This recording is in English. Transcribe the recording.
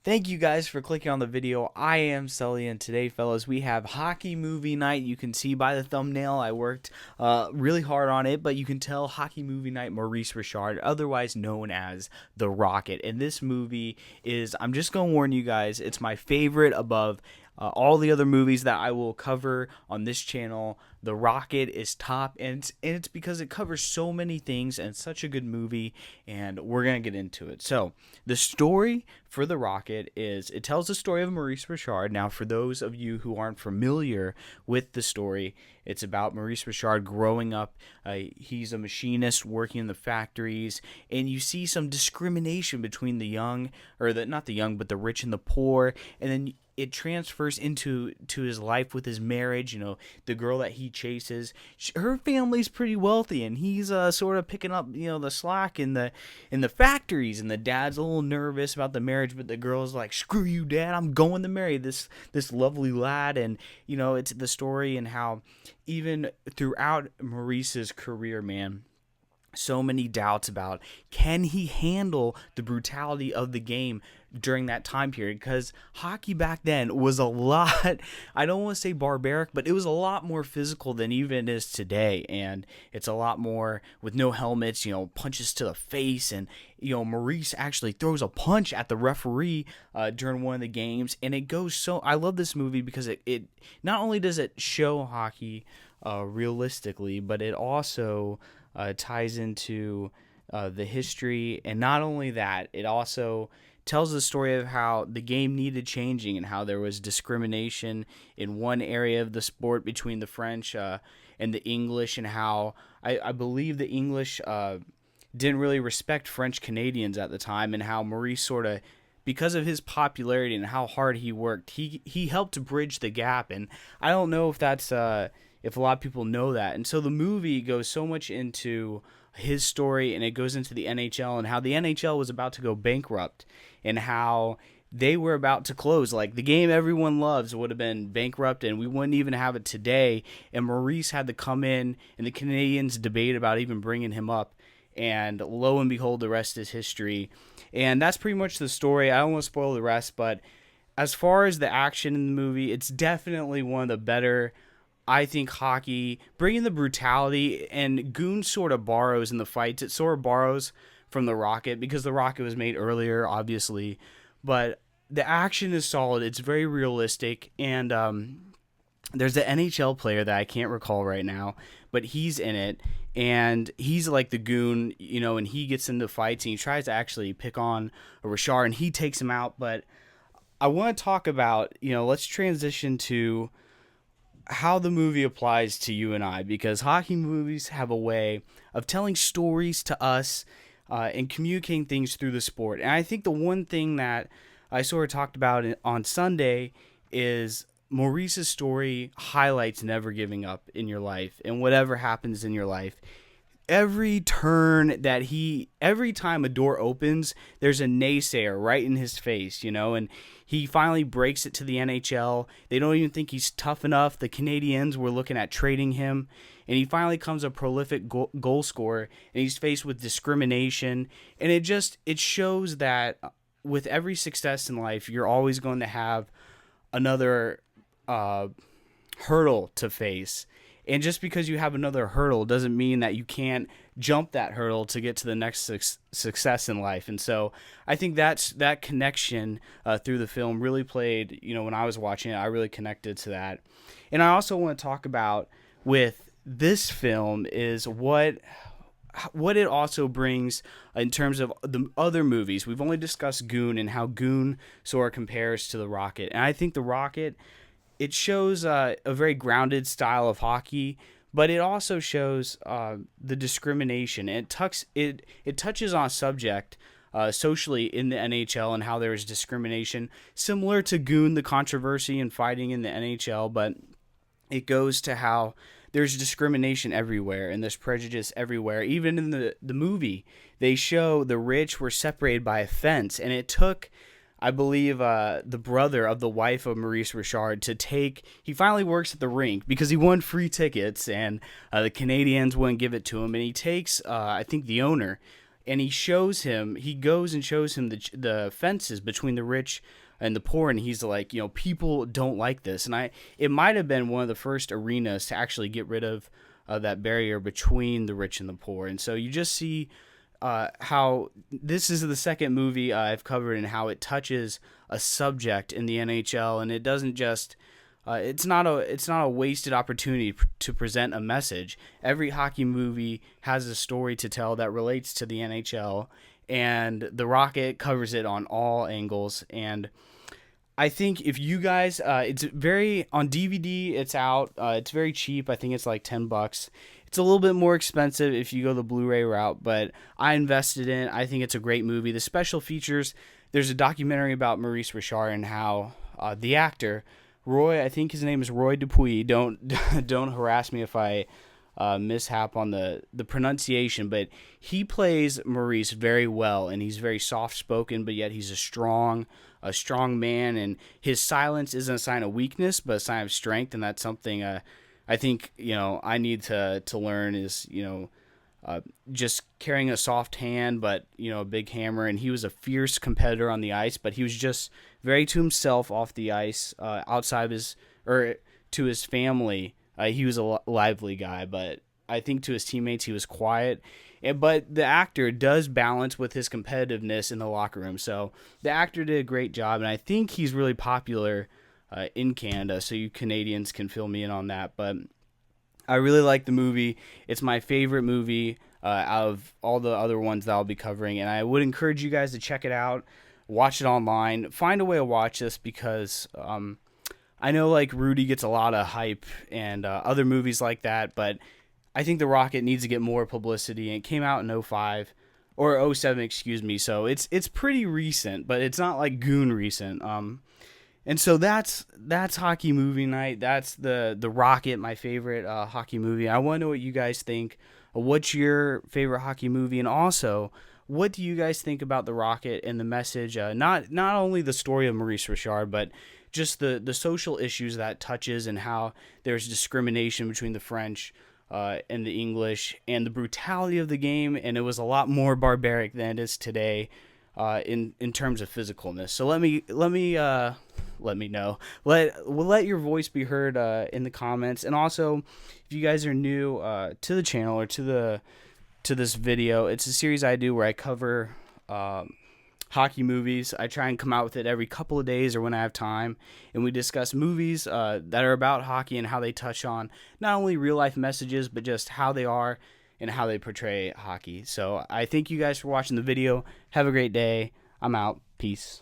Thank you guys for clicking on the video. I am Sully, and today, fellas, we have hockey movie night. You can see by the thumbnail I worked really hard on it, but you can tell hockey movie night Maurice Richard, otherwise known as The Rocket. And this movie is, I'm just going to warn you guys, it's my favorite above all the other movies that I will cover on this channel. The Rocket is top, and it's because it covers so many things and it's such a good movie, and we're going to get into it. So, the story for The Rocket is it tells the story of Maurice Richard. Now, for those of you who aren't familiar with the story, it's about Maurice Richard growing up. He's a machinist working in the factories, and you see some discrimination between the young, or the not the young, but the rich and the poor, and then it transfers into his life with his marriage. The girl that he chases, her family's pretty wealthy, and he's sort of picking up the slack in the factories. And the dad's a little nervous about the marriage, but the girl's like, "Screw you, dad! I'm going to marry this lovely lad." And it's the story and how even throughout Maurice's career, man, so many doubts about can he handle the brutality of the game during that time period, because hockey back then was a lot, I don't want to say barbaric, but it was a lot more physical than even it is today. And it's a lot more with no helmets, punches to the face. And Maurice actually throws a punch at the referee during one of the games. And it goes so, I love this movie because it not only does it show hockey realistically, but it also ties into the history. And not only that, it also tells the story of how the game needed changing and how there was discrimination in one area of the sport between the French and the English, and how I believe the English didn't really respect French Canadians at the time, and how Maurice sort of, because of his popularity and how hard he worked, he helped to bridge the gap. And I don't know if that's if a lot of people know that. And so the movie goes so much into his story, and it goes into the NHL and how the NHL was about to go bankrupt, and how they were about to close. Like, the game everyone loves would have been bankrupt, and we wouldn't even have it today. And Maurice had to come in, and the Canadians debate about even bringing him up. And lo and behold, the rest is history. And that's pretty much the story. I don't want to spoil the rest, but as far as the action in the movie, it's definitely one of the better, I think, hockey, bringing the brutality. And Goon sort of borrows in the fights. It sort of borrows from The Rocket, because The Rocket was made earlier, obviously. But the action is solid. It's very realistic. And there's an NHL player that I can't recall right now, but he's in it. And he's like the Goon, and he gets into fights, and he tries to actually pick on a Richard, and he takes him out. But I want to talk about, let's transition to how the movie applies to you and I, because hockey movies have a way of telling stories to us and communicating things through the sport. And I think the one thing that I sort of talked about on Sunday is Maurice's story highlights never giving up in your life, and whatever happens in your life. Every time a door opens, there's a naysayer right in his face, and he finally breaks it to the NHL. They don't even think he's tough enough. The Canadiens were looking at trading him, and he finally becomes a prolific goal scorer, and he's faced with discrimination. And it shows that with every success in life, you're always going to have another hurdle to face. And just because you have another hurdle doesn't mean that you can't jump that hurdle to get to the next success in life. And so I think that connection through the film really played, when I was watching it, I really connected to that. And I also want to talk about with this film is what it also brings in terms of the other movies. We've only discussed Goon and how Goon sort of compares to The Rocket. And I think The Rocket, it shows a very grounded style of hockey, but it also shows the discrimination. And it touches on a subject socially in the NHL and how there is discrimination, similar to Goon, the controversy and fighting in the NHL, but it goes to how there's discrimination everywhere and there's prejudice everywhere. Even in the movie, they show the rich were separated by a fence, and it took, I believe, the brother of the wife of Maurice Richard he finally works at the rink because he won free tickets, and the Canadians wouldn't give it to him. And he takes, I think, the owner, and he goes and shows him the fences between the rich and the poor, and he's like, people don't like this. And it might have been one of the first arenas to actually get rid of that barrier between the rich and the poor. And so you just see how this is the second movie I've covered, and how it touches a subject in the NHL, and it doesn't just it's not a wasted opportunity to present a message. Every hockey movie has a story to tell that relates to the NHL, and The Rocket covers it on all angles. And I think if you guys, it's very on DVD. It's out. It's very cheap. I think it's like $10. It's a little bit more expensive if you go the Blu-ray route, but I invested in it. I think it's a great movie. The special features. There's a documentary about Maurice Richard and how the actor Roy, I think his name is Roy Dupuis. Don't harass me if I mishap on the pronunciation, but he plays Maurice very well, and he's very soft spoken, but yet he's a strong man, and his silence isn't a sign of weakness, but a sign of strength, and that's something I think I need to learn is just carrying a soft hand, but a big hammer. And he was a fierce competitor on the ice, but he was just very to himself off the ice, outside of his or to his family. He was a lively guy, but I think to his teammates he was quiet. But the actor does balance with his competitiveness in the locker room. So the actor did a great job, and I think he's really popular in Canada. So you Canadians can fill me in on that, but I really like the movie. It's my favorite movie out of all the other ones that I'll be covering, and I would encourage you guys to check it out, watch it online, find a way to watch this, because I know like Rudy gets a lot of hype and other movies like that, but I think The Rocket needs to get more publicity, and it came out in 05 or 07, excuse me. So it's pretty recent, but it's not like goon recent. And so that's Hockey Movie Night. That's the Rocket, my favorite hockey movie. I want to know what you guys think. What's your favorite hockey movie? And also, what do you guys think about the Rocket and the message? Not only the story of Maurice Richard, but just the social issues that touches, and how there's discrimination between the French and the English, and the brutality of the game. And it was a lot more barbaric than it is today in terms of physicalness. So let me know. Let your voice be heard in the comments. And also, if you guys are new to the channel or to this video, it's a series I do where I cover hockey movies. I try and come out with it every couple of days or when I have time, and we discuss movies that are about hockey and how they touch on not only real life messages, but just how they are and how they portray hockey. So I thank you guys for watching the video. Have a great day. I'm out. Peace.